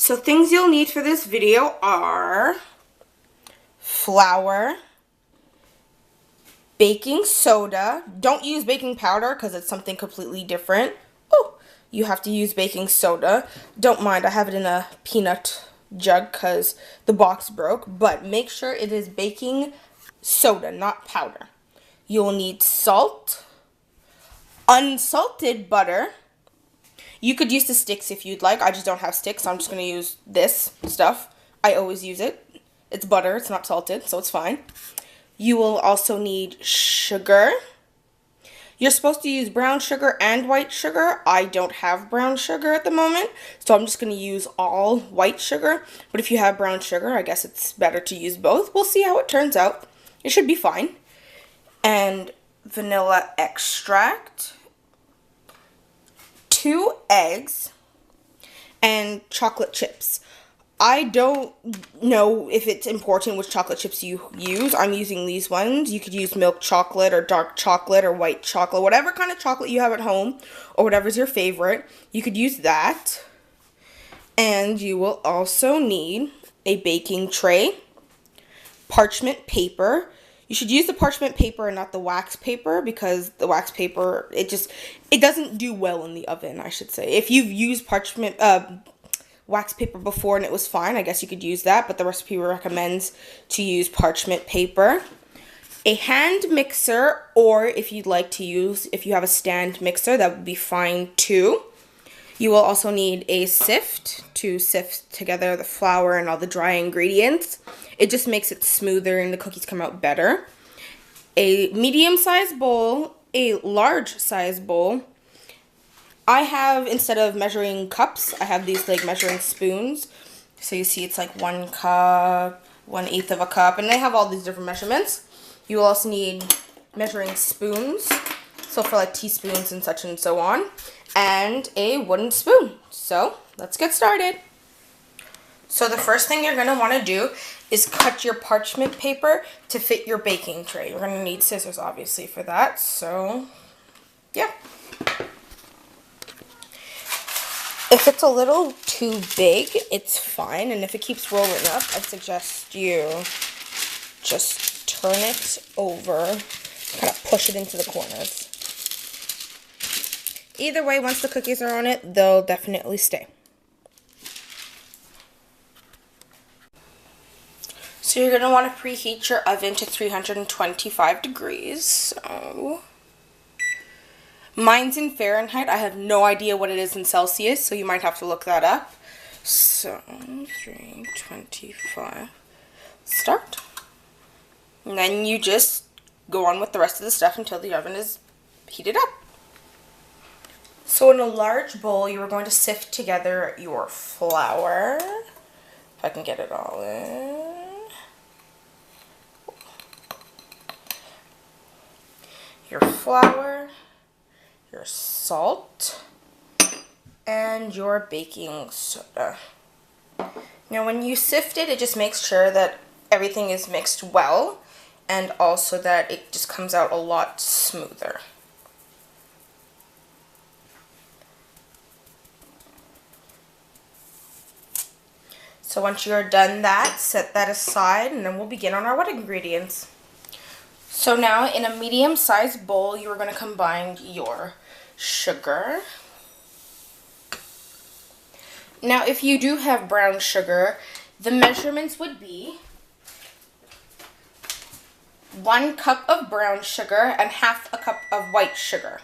So things you'll need for this video are flour, baking soda. Don't use baking powder because it's something completely different. Oh, you have to use baking soda. Don't mind, I have it in a peanut jug because the box broke, but make sure it is baking soda, not powder. You'll need salt, unsalted butter. You could use the sticks if you'd like. I just don't have sticks, so I'm just going to use this stuff. I always use it. It's butter, it's not salted, so it's fine. You will also need sugar. You're supposed to use brown sugar and white sugar. I don't have brown sugar at the moment, so I'm just going to use all white sugar. But if you have brown sugar, I guess it's better to use both. We'll see how it turns out. It should be fine. And vanilla extract, 2 eggs, and chocolate chips. I don't know if it's important which chocolate chips you use. I'm using these ones. You could use milk chocolate or dark chocolate or white chocolate, whatever kind of chocolate you have at home or whatever's your favorite. You could use that. And you will also need a baking tray, parchment paper. You should use the parchment paper and not the wax paper because the wax paper, it doesn't do well in the oven, I should say. If you've used parchment wax paper before and it was fine, I guess you could use that, but the recipe recommends to use parchment paper. A hand mixer, or if you'd like to use, if you have a stand mixer, that would be fine too. You will also need a sift to sift together the flour and all the dry ingredients. It just makes it smoother and the cookies come out better. A medium-sized bowl, a large-sized bowl. I have, instead of measuring cups, I have these like measuring spoons. So you see it's like 1 cup, 1/8 of a cup, and they have all these different measurements. You will also need measuring spoons, so for like teaspoons and such and so on, and a wooden spoon. So let's get started. So the first thing you're going to want to do is cut your parchment paper to fit your baking tray. You're going to need scissors obviously for that, so yeah. If it's a little too big, it's fine, and if it keeps rolling up, I suggest you just turn it over, kind of push it into the corners. Either way, once the cookies are on it, they'll definitely stay. So you're going to want to preheat your oven to 325 degrees. So mine's in Fahrenheit. I have no idea what it is in Celsius, so you might have to look that up. So 325. Start. And then you just go on with the rest of the stuff until the oven is heated up. So in a large bowl, you are going to sift together your flour. If I can get it all in. Your flour, your salt, and your baking soda. Now when you sift it, it just makes sure that everything is mixed well, and also that it just comes out a lot smoother. So once you're done that, set that aside, and then we'll begin on our wet ingredients. So now in a medium-sized bowl, you are going to combine your sugar. Now if you do have brown sugar, the measurements would be 1 cup of brown sugar and half a cup of white sugar.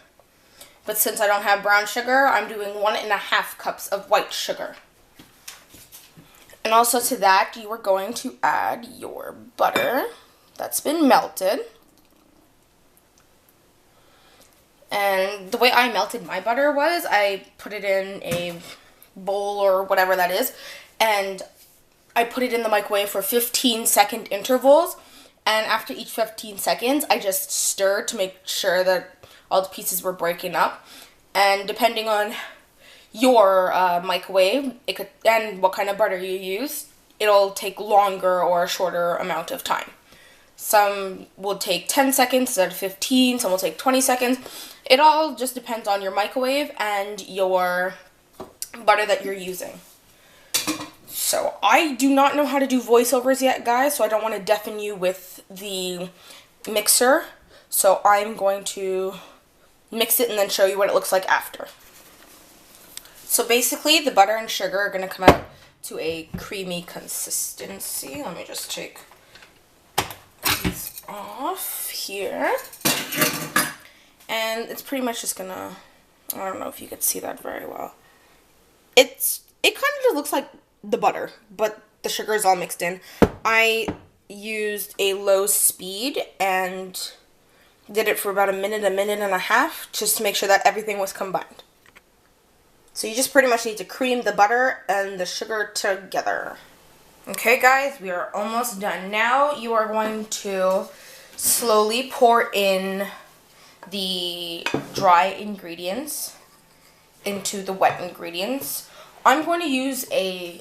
But since I don't have brown sugar, I'm doing 1.5 cups of white sugar. And also to that, you are going to add your butter that's been melted. And the way I melted my butter was I put it in a bowl or whatever that is, and I put it in the microwave for 15-second intervals, and after each 15 seconds I just stirred to make sure that all the pieces were breaking up. And depending on your microwave and what kind of butter you use, it'll take longer or a shorter amount of time. Some will take 10 seconds instead of 15, some will take 20 seconds. It all just depends on your microwave and your butter that you're using. So I do not know how to do voiceovers yet, guys, so I don't want to deafen you with the mixer. So I'm going to mix it and then show you what it looks like after. So basically, the butter and sugar are going to come out to a creamy consistency. Let me just take these off here. And it's pretty much just gonna, I don't know if you could see that very well. It kind of just looks like the butter, but the sugar is all mixed in. I used a low speed and did it for about a minute and a half, just to make sure that everything was combined. So you just pretty much need to cream the butter and the sugar together. Okay guys, we are almost done. Now you are going to slowly pour in the dry ingredients into the wet ingredients. I'm going to use a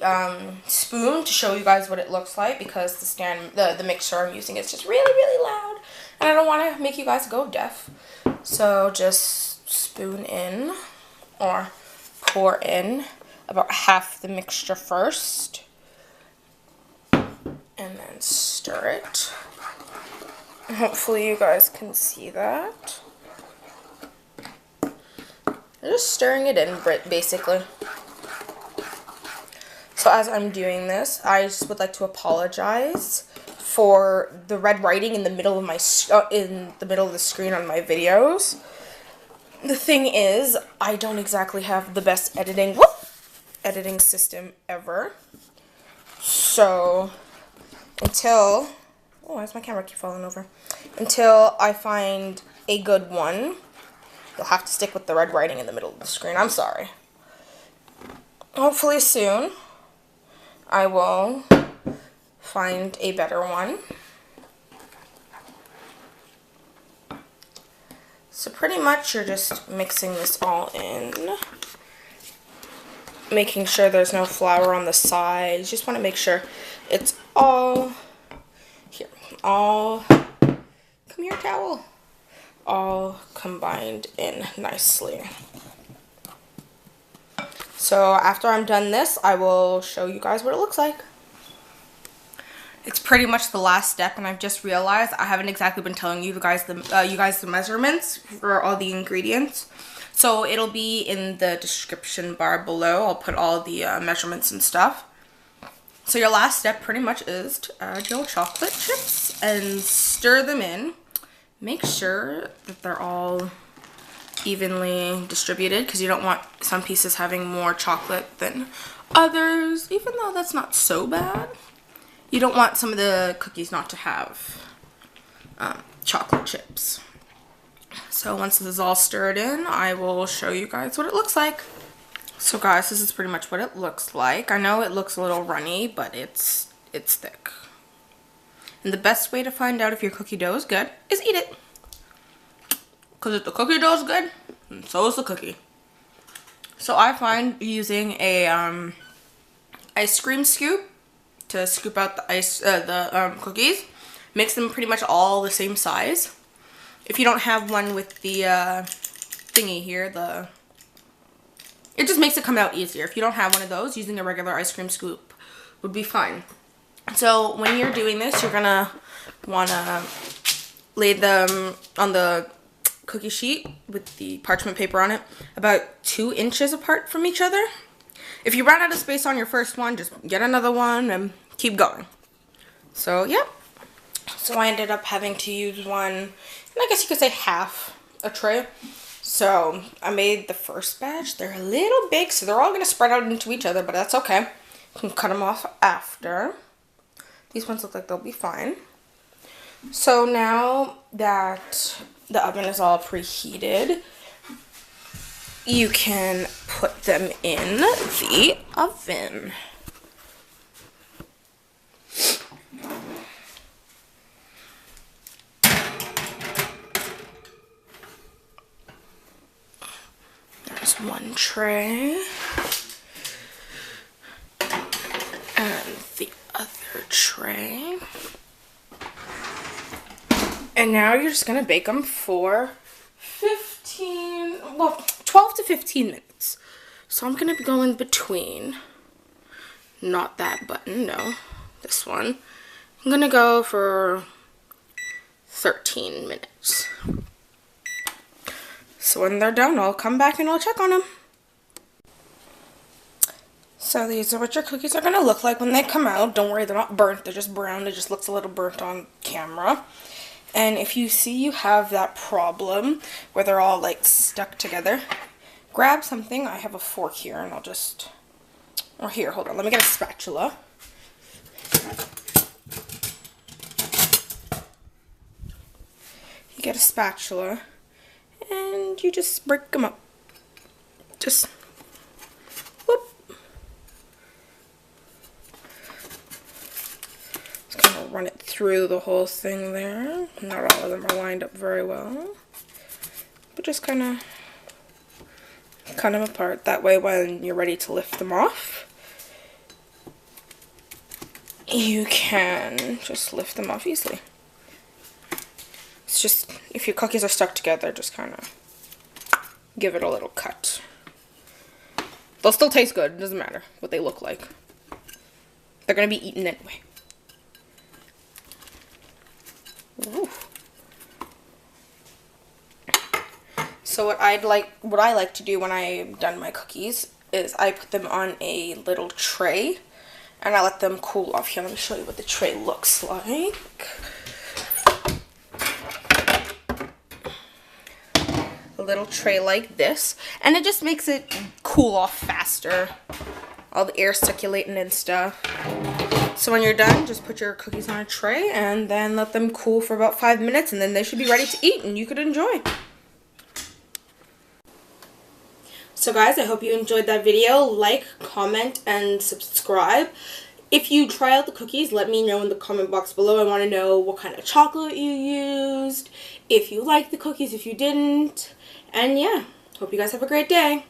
spoon to show you guys what it looks like, because the mixer I'm using is just really loud and I don't want to make you guys go deaf. So just spoon in, or pour in about half the mixture first and then stir it. Hopefully you guys can see that. Just stirring it in, basically. So as I'm doing this, I just would like to apologize for the red writing in the middle of the screen on my videos. The thing is, I don't exactly have the best editing system ever. So until why does my camera keep falling over? Until I find a good one, you'll have to stick with the red writing in the middle of the screen. I'm sorry. Hopefully soon I will find a better one. So pretty much you're just mixing this all in, making sure there's no flour on the sides. Just want to make sure it's all here, come here, towel, all combined in nicely. So after I'm done this, I will show you guys what it looks like. It's pretty much the last step, and I've just realized I haven't exactly been telling you guys the measurements for all the ingredients. So it'll be in the description bar below. I'll put all the measurements and stuff. So your last step pretty much is to add your chocolate chips and stir them in. Make sure that they're all evenly distributed, because you don't want some pieces having more chocolate than others, even though that's not so bad. You don't want some of the cookies not to have chocolate chips. So once this is all stirred in, I will show you guys what it looks like. So guys, this is pretty much what it looks like. I know it looks a little runny, but it's thick. And the best way to find out if your cookie dough is good is eat it. Because if the cookie dough is good, and so is the cookie. So I find using a ice cream scoop to scoop out the cookies, makes them pretty much all the same size. If you don't have one with the thingy here, it just makes it come out easier. If you don't have one of those, using a regular ice cream scoop would be fine. So when you're doing this, you're gonna wanna lay them on the cookie sheet with the parchment paper on it about 2 inches apart from each other. If you run out of space on your first one, just get another one and keep going. So yeah, so I ended up having to use one, and I guess you could say half a tray. So I made the first batch. They're a little big, so they're all going to spread out into each other, but that's okay. You can cut them off after. These ones look like they'll be fine. So now that the oven is all preheated, you can put them in the oven. There's one tray. And the other tray. And now you're just gonna bake them for 12 to 15 minutes. So I'm gonna be going between Not that button, no. This one. I'm gonna go for 13 minutes. So when they're done, I'll come back and I'll check on them. So these are what your cookies are gonna look like when they come out. Don't worry, they're not burnt, they're just brown. It just looks a little burnt on camera. And if you see you have that problem where they're all like stuck together, grab something. I have a fork here and I'll just, or here, hold on, let me get a spatula. You get a spatula and you just break them up. Just whoop. Just kind of run it through the whole thing there. Not all of them are lined up very well, but just kind of cut them apart. That way when you're ready to lift them off, you can just lift them off easily. It's just, if your cookies are stuck together, just kind of give it a little cut. They'll still taste good, it doesn't matter what they look like. They're going to be eaten anyway. Ooh. So what I like to do when I'm done my cookies is I put them on a little tray and I let them cool off. Here, let me show you what the tray looks like. A little tray like this, and it just makes it cool off faster. All the air circulating and stuff. So when you're done, just put your cookies on a tray and then let them cool for about 5 minutes, and then they should be ready to eat and you could enjoy. So guys, I hope you enjoyed that video. Like, comment, and subscribe. If you try out the cookies, let me know in the comment box below. I want to know what kind of chocolate you used, if you liked the cookies, if you didn't. And yeah, hope you guys have a great day.